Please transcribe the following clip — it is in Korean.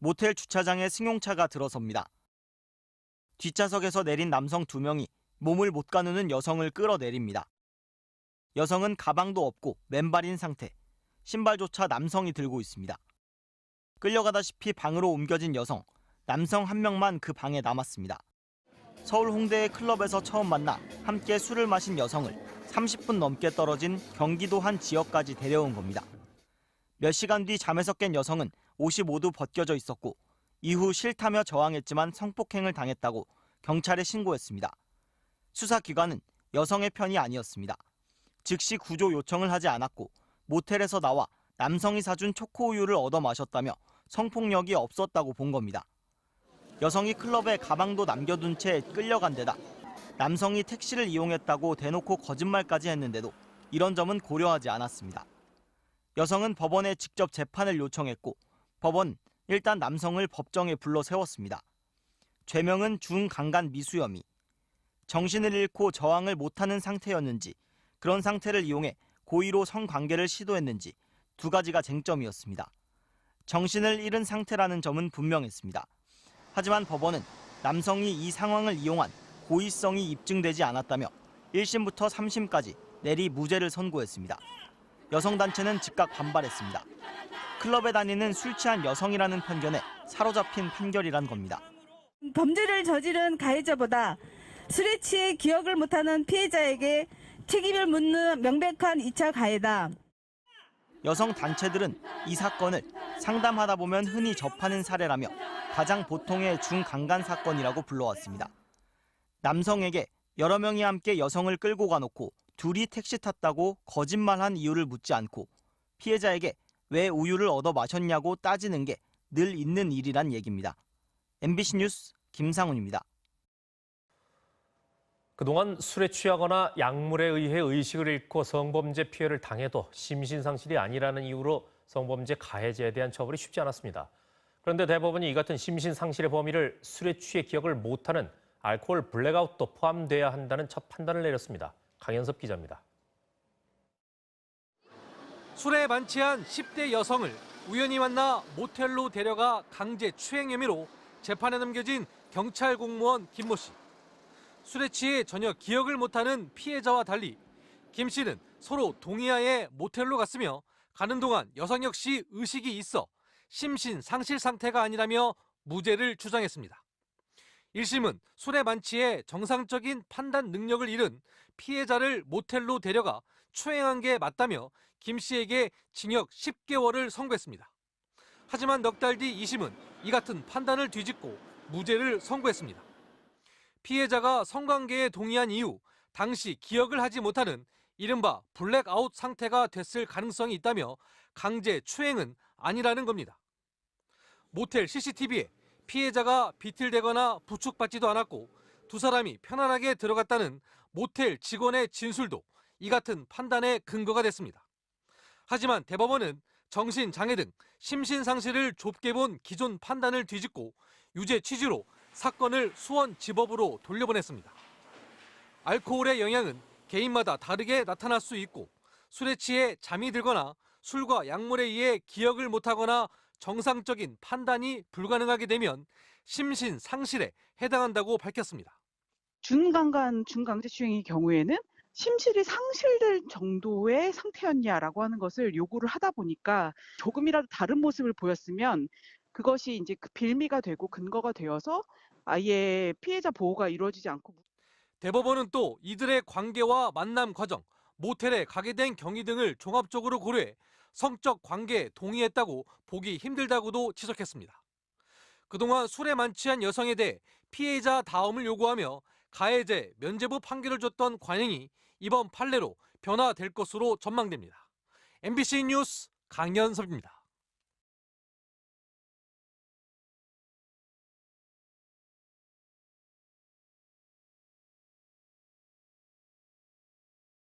모텔 주차장에 승용차가 들어섭니다. 뒷좌석에서 내린 남성 2명이 몸을 못 가누는 여성을 끌어내립니다. 여성은 가방도 없고 맨발인 상태, 신발조차 남성이 들고 있습니다. 끌려가다시피 방으로 옮겨진 여성, 남성 1명만 그 방에 남았습니다. 서울 홍대의 클럽에서 처음 만나 함께 술을 마신 여성을 30분 넘게 떨어진 경기도 한 지역까지 데려온 겁니다. 몇 시간 뒤 잠에서 깬 여성은 옷이 모두 벗겨져 있었고 이후 싫다며 저항했지만 성폭행을 당했다고 경찰에 신고했습니다. 수사기관은 여성의 편이 아니었습니다. 즉시 구조 요청을 하지 않았고 모텔에서 나와 남성이 사준 초코우유를 얻어 마셨다며 성폭력이 없었다고 본 겁니다. 여성이 클럽에 가방도 남겨둔 채 끌려간 데다 남성이 택시를 이용했다고 대놓고 거짓말까지 했는데도 이런 점은 고려하지 않았습니다. 여성은 법원에 직접 재판을 요청했고 법원 일단 남성을 법정에 불러 세웠습니다. 죄명은 중강간 미수혐의. 정신을 잃고 저항을 못하는 상태였는지 그런 상태를 이용해 고의로 성관계를 시도했는지 2가지가 쟁점이었습니다. 정신을 잃은 상태라는 점은 분명했습니다. 하지만 법원은 남성이 이 상황을 이용한 고의성이 입증되지 않았다며 1심부터 3심까지 내리 무죄를 선고했습니다. 여성단체는 즉각 반발했습니다. 클럽에 다니는 술 취한 여성이라는 편견에 사로잡힌 판결이란 겁니다. 범죄를 저지른 가해자보다 술에 취해 기억을 못하는 피해자에게 책임을 묻는 명백한 2차 가해다. 여성 단체들은 이 사건을 상담하다 보면 흔히 접하는 사례라며 가장 보통의 중강간 사건이라고 불러왔습니다. 남성에게 여러 명이 함께 여성을 끌고 가놓고 둘이 택시 탔다고 거짓말한 이유를 묻지 않고 피해자에게 왜 우유를 얻어 마셨냐고 따지는 게 늘 있는 일이란 얘기입니다. MBC 뉴스 김상훈입니다. 그동안 술에 취하거나 약물에 의해 의식을 잃고 성범죄 피해를 당해도 심신상실이 아니라는 이유로 성범죄 가해자에 대한 처벌이 쉽지 않았습니다. 그런데 대법원이 이 같은 심신상실의 범위를 술에 취해 기억을 못하는 알코올 블랙아웃도 포함돼야 한다는 첫 판단을 내렸습니다. 강현섭 기자입니다. 술에 만취한 10대 여성을 우연히 만나 모텔로 데려가 강제 추행 혐의로 재판에 넘겨진 경찰 공무원 김모 씨. 술에 취해 전혀 기억을 못하는 피해자와 달리 김 씨는 서로 동의하에 모텔로 갔으며 가는 동안 여성 역시 의식이 있어 심신 상실 상태가 아니라며 무죄를 주장했습니다. 1심은 술에 만취해 정상적인 판단 능력을 잃은 피해자를 모텔로 데려가 추행한 게 맞다며 김 씨에게 징역 10개월을 선고했습니다. 하지만 넉 달 뒤 2심은 이 같은 판단을 뒤집고 무죄를 선고했습니다. 피해자가 성관계에 동의한 이후 당시 기억을 하지 못하는 이른바 블랙아웃 상태가 됐을 가능성이 있다며 강제 추행은 아니라는 겁니다. 모텔 CCTV에 피해자가 비틀대거나 부축받지도 않았고 2사람이 편안하게 들어갔다는 모텔 직원의 진술도 이 같은 판단의 근거가 됐습니다. 하지만 대법원은 정신장애 등 심신상실을 좁게 본 기존 판단을 뒤집고 유죄 취지로 사건을 수원지법으로 돌려보냈습니다. 알코올의 영향은 개인마다 다르게 나타날 수 있고 술에 취해 잠이 들거나 술과 약물에 의해 기억을 못하거나 정상적인 판단이 불가능하게 되면 심신상실에 해당한다고 밝혔습니다. 중강간 중강제추행의 경우에는 심실이 상실될 정도의 상태였냐라고 하는 것을 요구를 하다 보니까 조금이라도 다른 모습을 보였으면 그것이 이제 그 빌미가 되고 근거가 되어서 아예 피해자 보호가 이루어지지 않고. 대법원은 또 이들의 관계와 만남 과정, 모텔에 가게 된 경위 등을 종합적으로 고려해 성적 관계에 동의했다고 보기 힘들다고도 지적했습니다. 그동안 술에 만취한 여성에 대해 피해자 다음을 요구하며 가해자의 면죄부 판결을 줬던 관행이 이번 판례로 변화될 것으로 전망됩니다. MBC 뉴스 강현섭입니다.